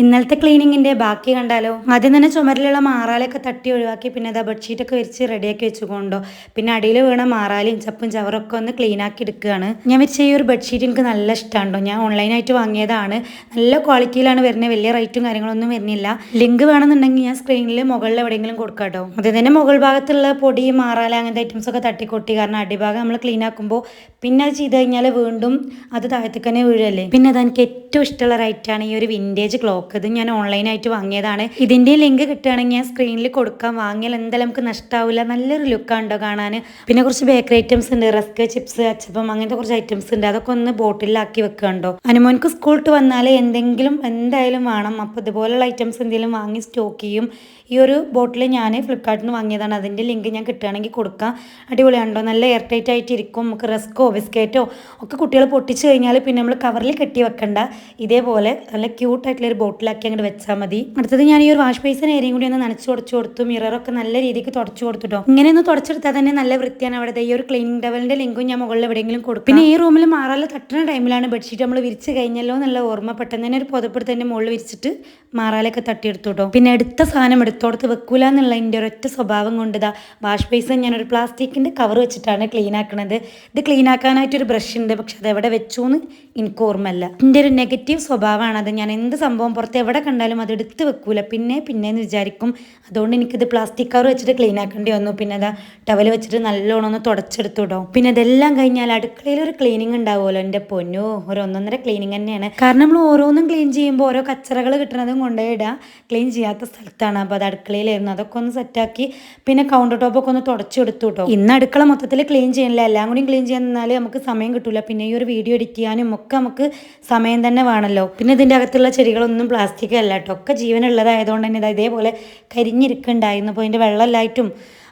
ഇന്നലത്തെ ക്ലീനിങ്ങിൻ്റെ ബാക്കി കണ്ടാലോ. ആദ്യം തന്നെ ചുമരിലുള്ള മാറാലൊക്കെ തട്ടി ഒഴിവാക്കി പിന്നെ അതാ ബെഡ്ഷീറ്റൊക്കെ വിരിച്ച് റെഡിയാക്കി വെച്ചുകൊണ്ടോ. പിന്നെ അടിയിൽ വീണ മാറാലും ചപ്പും ചവറൊക്കെ ഒന്ന് ക്ലീൻ ആക്കി എടുക്കുകയാണ്. ഞാൻ വെച്ച ഈ ഒരു ബെഡ്ഷീറ്റ് എനിക്ക് നല്ല ഇഷ്ടമുണ്ടോ. ഞാൻ ഓൺലൈനായിട്ട് വാങ്ങിയതാണ്. നല്ല ക്വാളിറ്റിയിലാണ് വരുന്നത്. വലിയ റേറ്റും കാര്യങ്ങളൊന്നും വരുന്നില്ല. ലിങ്ക് വേണമെന്നുണ്ടെങ്കിൽ ഞാൻ സ്ക്രീനിൽ മുകളിൽ എവിടെയെങ്കിലും കൊടുക്കാം കേട്ടോ. അത് തന്നെ മുകൾ ഭാഗത്തുള്ള പൊടി മാറാല അങ്ങനത്തെ ഐറ്റംസ് ഒക്കെ തട്ടിക്കൊട്ടി. കാരണം അടിഭാഗം നമ്മൾ ക്ലീൻ ആക്കുമ്പോൾ പിന്നെ അത് ചെയ്ത് കഴിഞ്ഞാൽ വീണ്ടും അത് താഴത്തേക്ക് തന്നെ വീഴല്ലേ. പിന്നെ അതെനിക്ക് ഏറ്റവും ഇഷ്ടമുള്ള റൈറ്റാണ് ഈ ഒരു വിൻറ്റേജ് ക്ലോക്ക്. ഇത് ഞാൻ ഓൺലൈനായിട്ട് വാങ്ങിയതാണ്. ഇതിൻ്റെ ലിങ്ക് കിട്ടുകയാണെങ്കിൽ ഞാൻ സ്ക്രീനിൽ കൊടുക്കാം. വാങ്ങിയാൽ എന്തായാലും നമുക്ക് നഷ്ടമാവില്ല. നല്ലൊരു ലുക്കാണ്ടോ കാണാൻ. പിന്നെ കുറച്ച് ബേക്കറി ഐറ്റംസ് ഉണ്ട്. റസ്ക്, ചിപ്സ്, അച്ചപ്പം അങ്ങനത്തെ കുറച്ച് ഐറ്റംസ് ഉണ്ട്. അതൊക്കെ ഒന്ന് ബോട്ടിലാക്കി വെക്കുന്നുണ്ടോ. അനുമോൻക്ക് സ്കൂളിട്ട് വന്നാൽ എന്തെങ്കിലും എന്തായാലും വേണം. അപ്പോൾ ഇതുപോലുള്ള ഐറ്റംസ് എന്തെങ്കിലും വാങ്ങി സ്റ്റോക്ക് ചെയ്യും. ഈ ഒരു ബോട്ടിൽ ഞാൻ ഫ്ലിപ്കാർട്ടിൽ നിന്ന് വാങ്ങിയതാണ്. അതിൻ്റെ ലിങ്ക് ഞാൻ കിട്ടുകയാണെങ്കിൽ കൊടുക്കാം. അടിപൊളിയാണോ. നല്ല എയർ ടൈറ്റ് ആയിട്ട് ഇരിക്കും. നമുക്ക് റസ്കോ ബിസ്ക്കറ്റോ ഒക്കെ കുട്ടികൾ പൊട്ടിച്ച് കഴിഞ്ഞാൽ പിന്നെ നമ്മൾ കവറിൽ കെട്ടി വെക്കണ്ട. ഇതേപോലെ നല്ല ക്യൂട്ടായിട്ടുള്ള ഒരു ബോട്ടിലാക്കി അങ്ങോട്ട് വെച്ചാൽ മതി. അടുത്തത് ഞാൻ ഈ ഒരു വാഷ് ബേസിൻ ഏരിയയും കൂടി ഒന്ന് നനച്ച് തുടച്ചു കൊടുത്തു. മിററൊക്കെ നല്ല രീതിക്ക് തുടച്ചു കൊടുത്തിട്ടോ. ഇങ്ങനെ ഒന്ന് തുടച്ചെടുത്താൽ തന്നെ നല്ല വൃത്തിയാണ്. അവിടെ ഈ ഒരു ക്ലീനിങ് ടവലിൻ്റെ ലിങ്കും ഞാൻ മുകളിൽ എവിടെയെങ്കിലും കൊടുക്കും. പിന്നെ ഈ റൂമിൽ മാറാല തട്ടുന്ന ടൈമിലാണ് ബെഡ്ഷീറ്റ് നമ്മൾ വിരിച്ച് കഴിഞ്ഞല്ലോ എന്നുള്ള ഓർമ്മ. പെട്ടെന്ന് തന്നെ ഒരു പുതപ്പെടുത്ത് തന്നെ മുകളിൽ വിരിച്ചിട്ട് മാറാലൊക്കെ തട്ടിയെടുത്തു കേട്ടോ. പിന്നെ എടുത്ത സാധനം എടുത്തോടത്ത് വെക്കൂല എന്നുള്ള എൻ്റെ ഒരൊറ്റ സ്വഭാവം കൊണ്ട് ഇതാ വാഷ് ബേസിൻ ഞാനൊരു പ്ലാസ്റ്റിക്കിൻ്റെ കവർ വെച്ചിട്ടാണ് ക്ലീൻ ആക്കുന്നത്. ഇത് ക്ലീൻ ആക്കാനായിട്ടൊരു ബ്രഷ് ഉണ്ട്. പക്ഷെ അത് എവിടെ വെച്ചു എന്ന് എനിക്ക് ഓർമ്മയില്ല. എൻ്റെ ഒരു നെഗറ്റീവ് സ്വഭാവമാണ് അത്. ഞാൻ എന്ത് സംഭവം പുറത്ത് എവിടെ കണ്ടാലും അത് എടുത്ത് വെക്കൂല. പിന്നെയെന്ന് വിചാരിക്കും. അതുകൊണ്ട് എനിക്കിത് പ്ലാസ്റ്റിക് കവർ വെച്ചിട്ട് ക്ലീൻ ആക്കേണ്ടി വന്നു. പിന്നെ അതാ ടവൽ വെച്ചിട്ട് നല്ലോണം ഒന്ന് തുടച്ചെടുത്തു കേട്ടോ. പിന്നെ ഇതെല്ലാം കഴിഞ്ഞാൽ അടുക്കളയിൽ ഒരു ക്ലീനിങ് ഉണ്ടാവുമല്ലോ. എൻ്റെ പൊന്നോ, ഒരു 1.5 ക്ലീനിങ് തന്നെയാണ്. കാരണം നമ്മൾ ഓരോന്നും ക്ലീൻ ചെയ്യുമ്പോൾ ഓരോ കച്ചറകൾ കിട്ടുന്നതും കൊണ്ടുപോയിടുക ക്ലീൻ ചെയ്യാത്ത സ്ഥലത്താണ്. അപ്പോൾ അത് അടുക്കളയിലായിരുന്നു. അതൊക്കെ ഒന്ന് സെറ്റാക്കി പിന്നെ കൗണ്ടർ ടോപ്പൊക്കെ ഒന്ന് തുടച്ചെടുത്തു കേട്ടോ. ഇന്ന് അടുക്കള മൊത്തത്തിൽ ക്ലീൻ ചെയ്യണില്ല. എല്ലാം കൂടി ക്ലീൻ ചെയ്യാൻ നിന്നാൽ നമുക്ക് സമയം കിട്ടില്ല. പിന്നെ ഈ ഒരു വീഡിയോ എഡിറ്റ് ചെയ്യാനും ഒക്കെ നമുക്ക് സമയം തന്നെ വേണമല്ലോ. പിന്നെ ഇതിൻ്റെ അകത്തുള്ള ചെടികളൊന്നും പ്ലാസ്റ്റിക് അല്ല കേട്ടോ. ഒക്കെ ജീവനുള്ളതായതുകൊണ്ട് തന്നെ ഇതേപോലെ കരിഞ്ഞിരിക്കുന്നുണ്ടായിരുന്നു. അപ്പോൾ അതിൻ്റെ വെള്ളമെല്ലായിട്ടും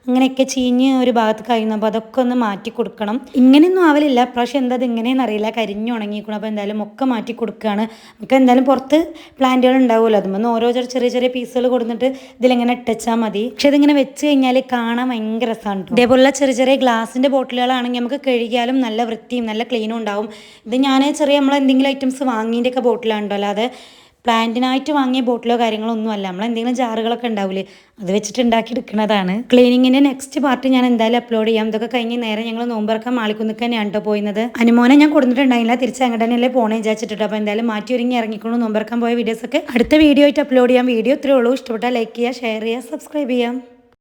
അങ്ങനെയൊക്കെ ചീഞ്ഞ് ഒരു ഭാഗത്ത് കഴിയുന്നു. അപ്പോൾ അതൊക്കെ ഒന്ന് മാറ്റി കൊടുക്കണം. ഇങ്ങനെയൊന്നും ആവലില്ല. പ്രാവശ്യം എന്താ ഇത് ഇങ്ങനെയെന്ന് അറിയില്ല. കരിഞ്ഞു ഉണങ്ങിക്കണം. അപ്പോൾ എന്തായാലും ഒക്കെ മാറ്റി കൊടുക്കുകയാണ്. നമുക്ക് എന്തായാലും പുറത്ത് പ്ലാന്റുകൾ ഉണ്ടാവുമല്ലോ. അതുമ്പോൾ ഓരോ ചെറിയ ചെറിയ പീസുകൾ കൊടുത്തിട്ട് ഇതിലിങ്ങനെ ഇട്ടച്ചാൽ മതി. പക്ഷെ ഇതിങ്ങനെ വെച്ച് കഴിഞ്ഞാൽ കാണാൻ ഭയങ്കര രസമാണ്. ഇതേപോലുള്ള ചെറിയ ചെറിയ ഗ്ലാസിൻ്റെ ബോട്ടിലുകളാണെങ്കിൽ നമുക്ക് കഴുകിയാലും നല്ല വൃത്തിയും നല്ല ക്ലീനും ഉണ്ടാവും. ഇത് ഞാൻ ചെറിയ നമ്മളെന്തെങ്കിലും ഐറ്റംസ് വാങ്ങിയതിൻ്റെയൊക്കെ ബോട്ടിലാണ്ടോ. അല്ലാതെ പ്ലാന്റിനായിട്ട് വാങ്ങിയ ബോട്ടിലോ കാര്യങ്ങളോ ഒന്നുമല്ല. നമ്മൾ എന്തെങ്കിലും ജാറുകളൊക്കെ ഉണ്ടാവില്ലേ, അത് വെച്ചിട്ട് ഉണ്ടാക്കി എടുക്കുന്നതാണ്. ക്ലീനിങ്ങിൻ്റെ നെക്സ്റ്റ് പാർട്ട് ഞാൻ എന്തായാലും അപ്ലോഡ് ചെയ്യാം. ഇതൊക്കെ കഴിഞ്ഞ് നേരെ ഞങ്ങൾ നോമ്പറക്കാൻ മാളിക്കുന്നിക്ക് തന്നെയാണ് കേട്ടോ പോയിരുന്നത്. അനുമോനെ ഞാൻ കൊടുത്തിട്ടുണ്ടായില്ല. തിരിച്ച് അങ്ങോട്ട് തന്നെയല്ലേ പോണേ വിചാരിച്ചിട്ടോ. അപ്പോൾ എന്തായാലും മാറ്റി ഒരുങ്ങി ഇറങ്ങിക്കൊണ്ട് നോമ്പറക്കാൻ പോയ വീഡിയോസൊക്കെ അടുത്ത വീഡിയോ ആയിട്ട് അപ്ലോഡ് ചെയ്യാം. വീഡിയോ ഇത്രയേ ഉള്ളൂ. ഇഷ്ടപ്പെട്ടാൽ ലൈക്ക് ചെയ്യുക, ഷെയർ ചെയ്യുക, സബ്സ്ക്രൈബ് ചെയ്യാം.